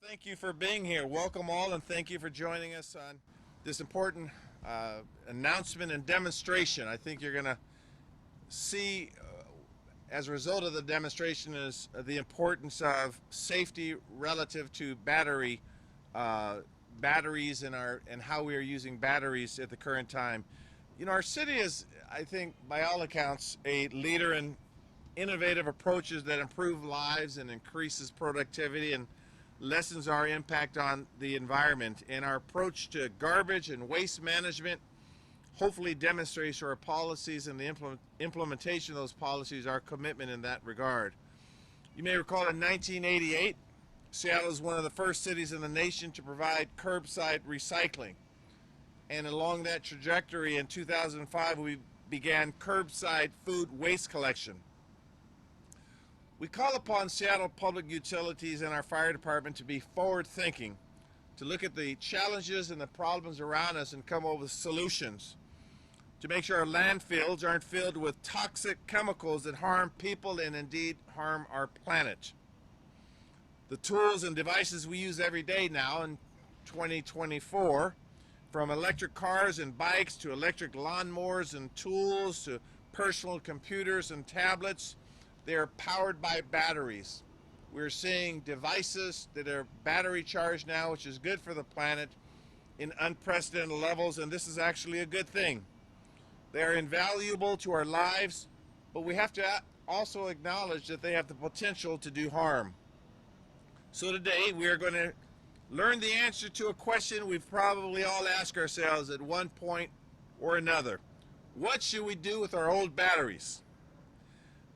Thank you for being here. Welcome all, and thank you for joining us on this important announcement and demonstration. I think you're going to see, as a result of the demonstration, is the importance of safety relative to batteries and how we are using batteries at the current time. You know, our city is, I think, by all accounts, a leader in innovative approaches that improve lives and increases productivity and lessens our impact on the environment. And our approach to garbage and waste management hopefully demonstrates our policies and the implementation of those policies, our commitment in that regard. You may recall in 1988, Seattle is one of the first cities in the nation to provide curbside recycling. And along that trajectory, in 2005, we began curbside food waste collection. We call upon Seattle Public Utilities and our fire department to be forward-thinking, to look at the challenges and the problems around us and come up with solutions to make sure our landfills aren't filled with toxic chemicals that harm people and indeed harm our planet. The tools and devices we use every day now in 2024, from electric cars and bikes to electric lawnmowers and tools to personal computers and tablets, they are powered by batteries. We're seeing devices that are battery charged now, which is good for the planet in unprecedented levels, and this is actually a good thing. They are invaluable to our lives, but we have to also acknowledge that they have the potential to do harm. So today we are going to learn the answer to a question we've probably all asked ourselves at one point or another. What should we do with our old batteries?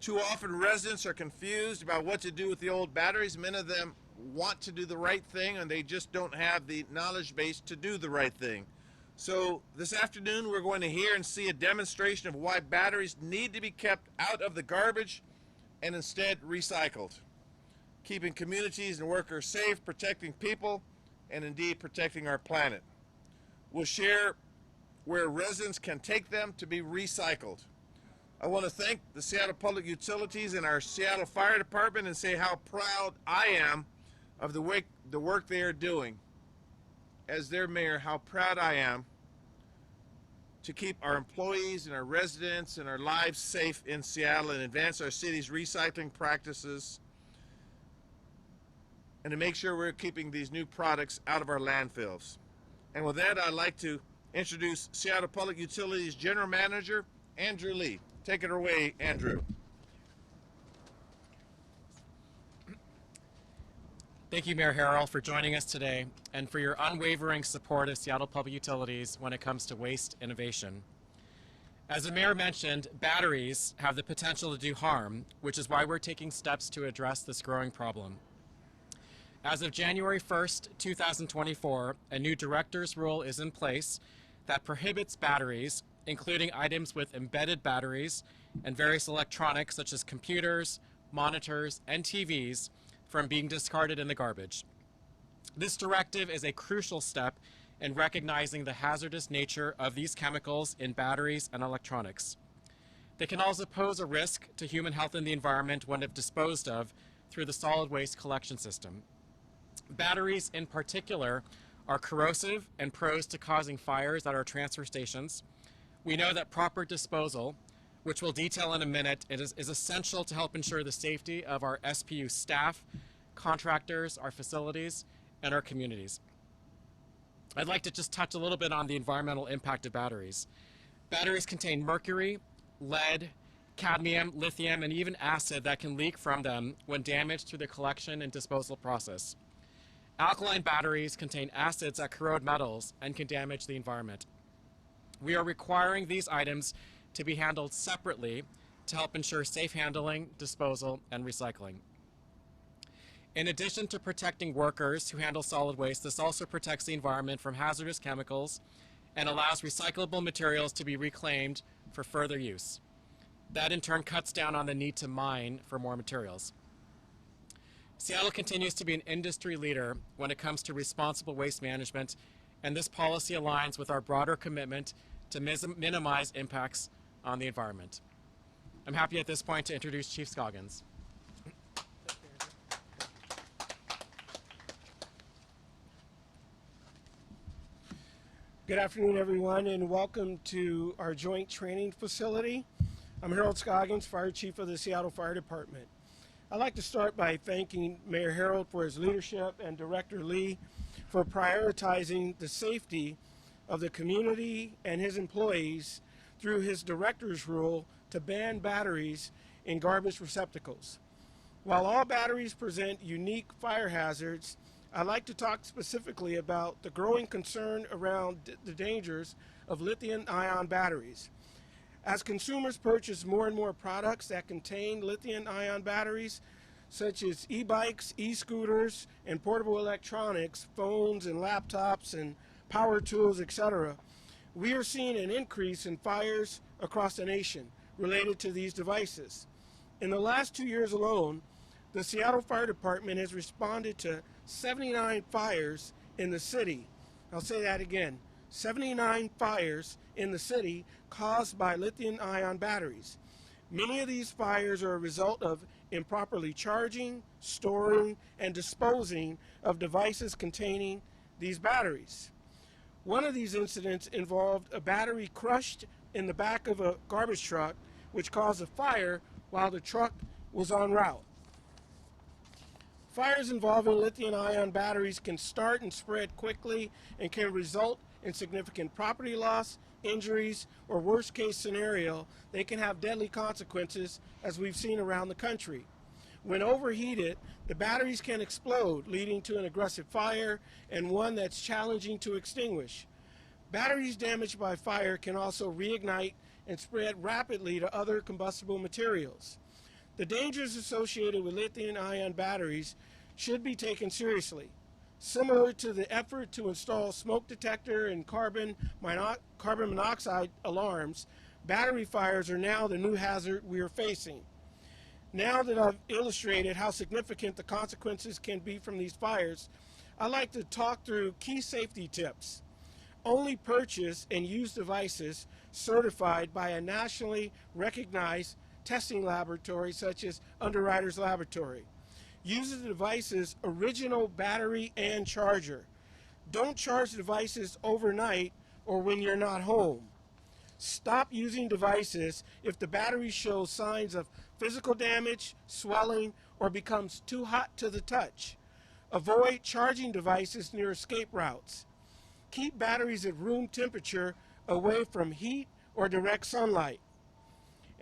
Too often residents are confused about what to do with the old batteries. Many of them want to do the right thing and they just don't have the knowledge base to do the right thing. So this afternoon we're going to hear and see a demonstration of why batteries need to be kept out of the garbage and instead recycled, keeping communities and workers safe, protecting people, and indeed protecting our planet. We'll share where residents can take them to be recycled. I want to thank the Seattle Public Utilities and our Seattle Fire Department and say how proud I am of the work they are doing. As their mayor, how proud I am to keep our employees and our residents and our lives safe in Seattle and advance our city's recycling practices and to make sure we're keeping these new products out of our landfills. And with that, I'd like to introduce Seattle Public Utilities General Manager Andrew Lee. Take it away, Andrew. Thank you, Mayor Harrell, for joining us today and for your unwavering support of Seattle Public Utilities when it comes to waste innovation. As the Mayor mentioned, batteries have the potential to do harm, which is why we're taking steps to address this growing problem. As of January 1st, 2024, a new director's rule is in place that prohibits batteries, including items with embedded batteries and various electronics such as computers, monitors, and TVs from being discarded in the garbage. This directive is a crucial step in recognizing the hazardous nature of these chemicals in batteries and electronics. They can also pose a risk to human health and the environment when if disposed of through the solid waste collection system. Batteries in particular are corrosive and prone to causing fires at our transfer stations. We know that proper disposal, which we'll detail in a minute, is essential to help ensure the safety of our SPU staff, contractors, our facilities, and our communities. I'd like to just touch a little bit on the environmental impact of batteries. Batteries contain mercury, lead, cadmium, lithium, and even acid that can leak from them when damaged through the collection and disposal process. Alkaline batteries contain acids that corrode metals and can damage the environment. We are requiring these items to be handled separately to help ensure safe handling, disposal, and recycling. In addition to protecting workers who handle solid waste, this also protects the environment from hazardous chemicals and allows recyclable materials to be reclaimed for further use. That in turn cuts down on the need to mine for more materials. Seattle continues to be an industry leader when it comes to responsible waste management, and this policy aligns with our broader commitment to minimize impacts on the environment. I'm happy at this point to introduce Chief Scoggins. Good afternoon, everyone, and welcome to our joint training facility. I'm Harrell Scoggins, Fire Chief of the Seattle Fire Department. I'd like to start by thanking Mayor Harrell for his leadership and Director Lee for prioritizing the safety of the community and his employees through his director's rule to ban batteries in garbage receptacles. While all batteries present unique fire hazards, I'd like to talk specifically about the growing concern around the dangers of lithium-ion batteries. As consumers purchase more and more products that contain lithium-ion batteries, such as e-bikes, e-scooters, and portable electronics, phones and laptops and power tools, etc., we are seeing an increase in fires across the nation related to these devices. In the last 2 years alone, the Seattle Fire Department has responded to 79 fires in the city. I'll say that again, 79 fires in the city caused by lithium-ion batteries. Many of these fires are a result of improperly charging, storing, and disposing of devices containing these batteries. One of these incidents involved a battery crushed in the back of a garbage truck, which caused a fire while the truck was en route. Fires involving lithium-ion batteries can start and spread quickly and can result in significant property loss, injuries, or worst case scenario, they can have deadly consequences, as we've seen around the country. When overheated, the batteries can explode, leading to an aggressive fire and one that's challenging to extinguish. Batteries damaged by fire can also reignite and spread rapidly to other combustible materials. The dangers associated with lithium-ion batteries should be taken seriously. Similar to the effort to install smoke detector and carbon monoxide alarms, battery fires are now the new hazard we are facing. Now that I've illustrated how significant the consequences can be from these fires, I'd like to talk through key safety tips. Only purchase and use devices certified by a nationally recognized testing laboratory such as Underwriters Laboratory. Use the device's original battery and charger. Don't charge devices overnight or when you're not home. Stop using devices if the battery shows signs of physical damage, swelling, or becomes too hot to the touch. Avoid charging devices near escape routes. Keep batteries at room temperature away from heat or direct sunlight.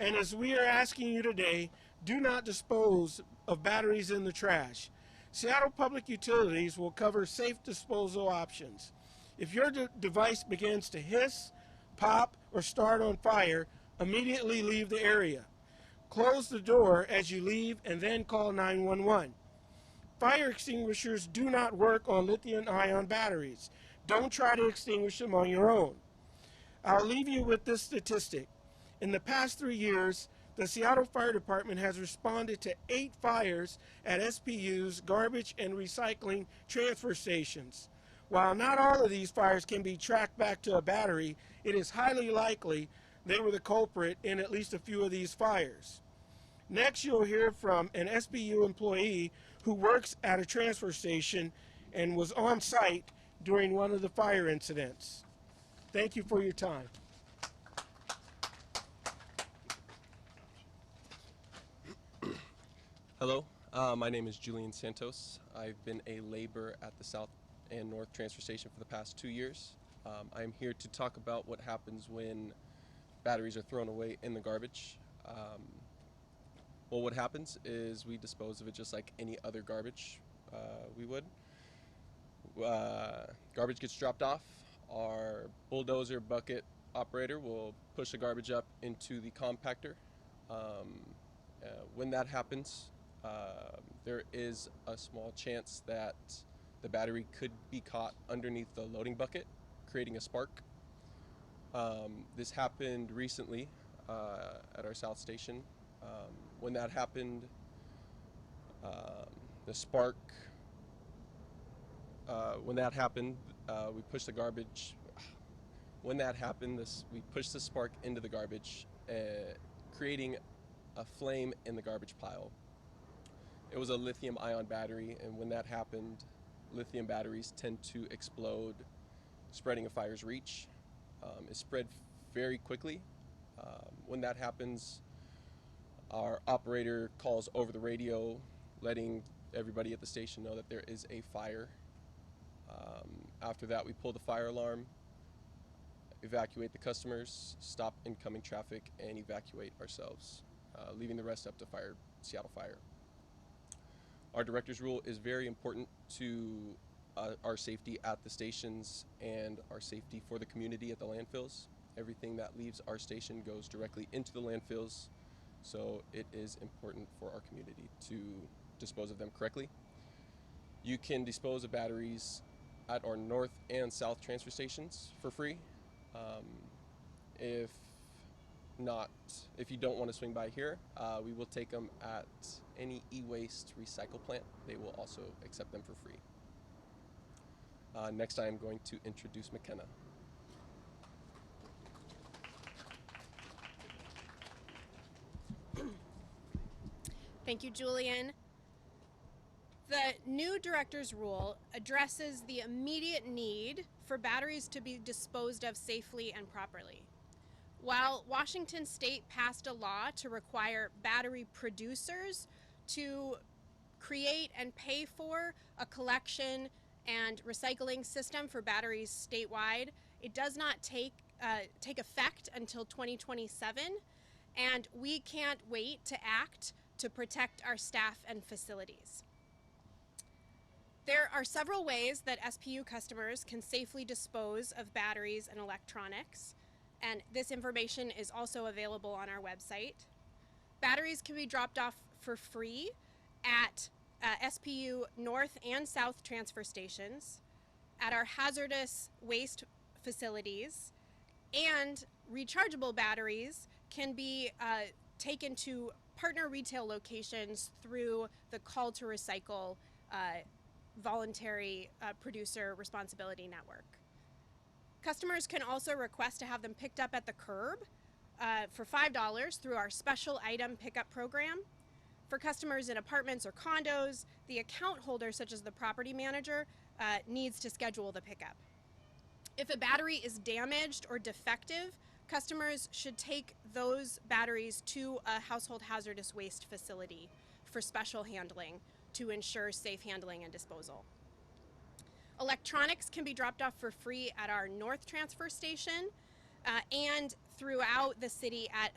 And as we are asking you today, do not dispose of batteries in the trash. Seattle Public Utilities will cover safe disposal options. If your device begins to hiss, pop, or start on fire, immediately leave the area. Close the door as you leave and then call 911. Fire extinguishers do not work on lithium-ion batteries. Don't try to extinguish them on your own. I'll leave you with this statistic. In the past 3 years, the Seattle Fire Department has responded to 8 fires at SPU's garbage and recycling transfer stations. While not all of these fires can be tracked back to a battery, it is highly likely they were the culprit in at least a few of these fires. Next, you'll hear from an SPU employee who works at a transfer station and was on site during one of the fire incidents. Thank you for your time. Hello, my name is Julian Santos. I've been a laborer at the South and North Transfer Station for the past 2 years. I'm here to talk about what happens when batteries are thrown away in the garbage. Well, what happens is we dispose of it just like any other garbage we would. Garbage gets dropped off. Our bulldozer bucket operator will push the garbage up into the compactor. When that happens, there is a small chance that the battery could be caught underneath the loading bucket, creating a spark. This happened recently at our South Station. When that happened, the spark, when that happened, we pushed the garbage. When that happened, we pushed the spark into the garbage, creating a flame in the garbage pile. It was a lithium-ion battery, and when that happened, lithium batteries tend to explode spreading a fire's reach is spread very quickly. When that happens, our operator calls over the radio, letting everybody at the station know that there is a fire. After that, we pull the fire alarm, evacuate the customers, stop incoming traffic, and evacuate ourselves, leaving the rest up to Seattle Fire. Our director's rule is very important to our safety at the stations and our safety for the community at the landfills. Everything that leaves our station goes directly into the landfills, so it is important for our community to dispose of them correctly. You can dispose of batteries at our north and south transfer stations for free. If you don't want to swing by here, we will take them at any e-waste recycle plant. They will also accept them for free. Next, I am going to introduce McKenna. Thank you, Julian. The new director's rule addresses the immediate need for batteries to be disposed of safely and properly. While Washington State passed a law to require battery producers to create and pay for a collection and recycling system for batteries statewide, it does not take effect until 2027, and we can't wait to act to protect our staff and facilities. There are several ways that SPU customers can safely dispose of batteries and electronics, and this information is also available on our website. Batteries can be dropped off for free at SPU North and South transfer stations, at our hazardous waste facilities, and rechargeable batteries can be taken to partner retail locations through the Call to Recycle voluntary producer responsibility network. Customers can also request to have them picked up at the curb for $5 through our special item pickup program. For customers in apartments or condos, the account holder, such as the property manager, needs to schedule the pickup. If a battery is damaged or defective, customers should take those batteries to a household hazardous waste facility for special handling to ensure safe handling and disposal. Electronics can be dropped off for free at our North Transfer Station and throughout the city at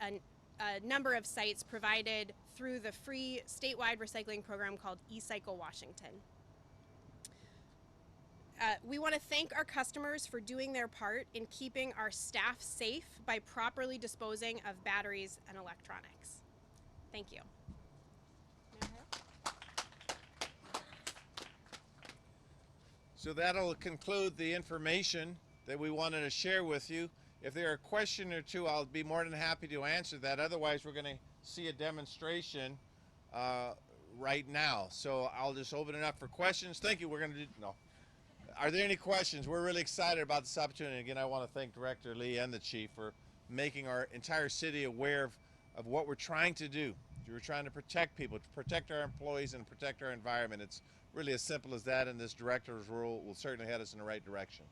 a number of sites provided through the free statewide recycling program called eCycle Washington. We want to thank our customers for doing their part in keeping our staff safe by properly disposing of batteries and electronics. Thank you. So that'll conclude the information that we wanted to share with you. If there are a question or two, I'll be more than happy to answer that. Otherwise, we're going to see a demonstration right now. So I'll just open it up for questions. Thank you. We're going to do, no. Are there any questions? We're really excited about this opportunity. Again, I want to thank Director Lee and the Chief for making our entire city aware of what we're trying to do. We're trying to protect people, to protect our employees and protect our environment. It's really as simple as that, and this director's rule will certainly head us in the right direction.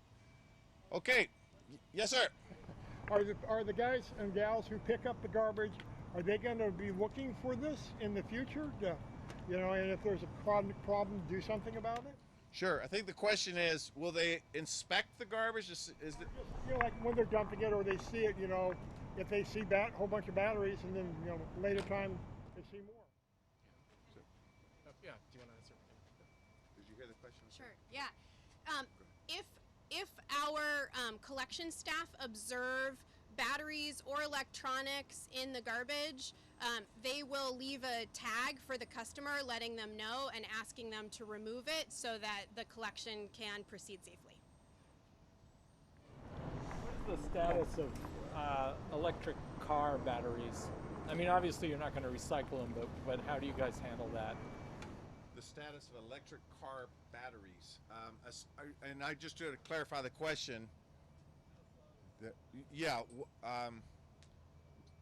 Okay. Yes, sir. Are the guys and gals who pick up the garbage, are they going to be looking for this in the future? And if there's a problem, do something about it? Sure. I think the question is, will they inspect the garbage? Like when they're dumping it or they see it, if they see a whole bunch of batteries and then, later time they see more. Yeah, do you want to answer? Did you hear the question? Sure, yeah. If our collection staff observe batteries or electronics in the garbage, they will leave a tag for the customer letting them know and asking them to remove it so that the collection can proceed safely. What is the status of electric car batteries? I mean, obviously you're not going to recycle them, but how do you guys handle that? The status of electric car batteries. And I just to clarify the question.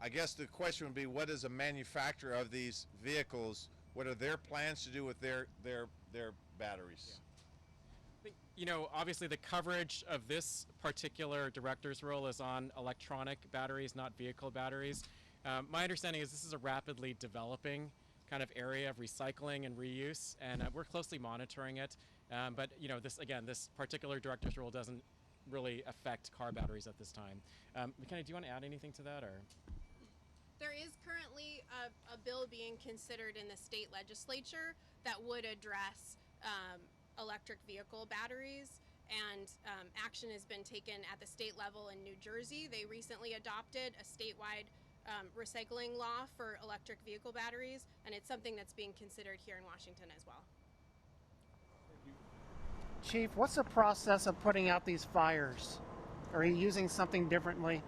I guess the question would be, what is a manufacturer of these vehicles? What are their plans to do with their batteries? you know, obviously the coverage of this particular director's role is on electronic batteries, not vehicle batteries. My understanding is this is a rapidly developing kind of area of recycling and reuse, and we're closely monitoring it. But you know, this particular director's role doesn't really affect car batteries at this time. McKenna, do you want to add anything to that, or? There is currently a bill being considered in the state legislature that would address electric vehicle batteries, and action has been taken at the state level in New Jersey. They recently adopted a statewide recycling law for electric vehicle batteries, and it's something that's being considered here in Washington as well. Chief, what's the process of putting out these fires? Are you using something differently?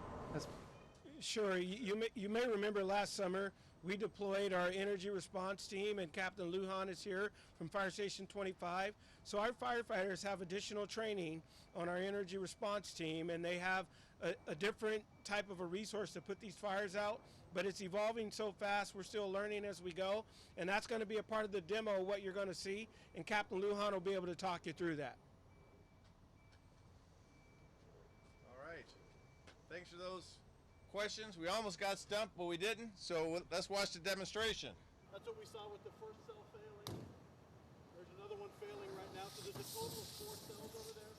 Sure. You may remember last summer we deployed our energy response team, and Captain Lujan is here from Fire Station 25. So our firefighters have additional training on our energy response team, and they have a different type of a resource to put these fires out. But it's evolving so fast, we're still learning as we go, and that's going to be a part of the demo, what you're going to see, and Captain Lujan will be able to talk you through that. All right. Thanks for those questions. We almost got stumped, but we didn't. So let's watch the demonstration. That's what we saw with the first cell failing. There's another one failing right now. So there's a total of 4 cells over there.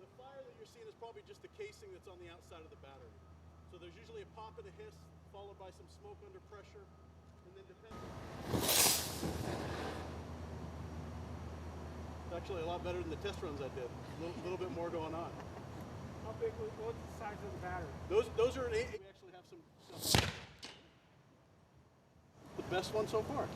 The fire that you're seeing is probably just the casing that's on the outside of the battery. So there's usually a pop and a hiss, followed by some smoke under pressure, and then depending. It's actually a lot better than the test runs I did. A little bit more going on. How big? What's the size of the battery? Those are an 8. We actually have some. The best one so far.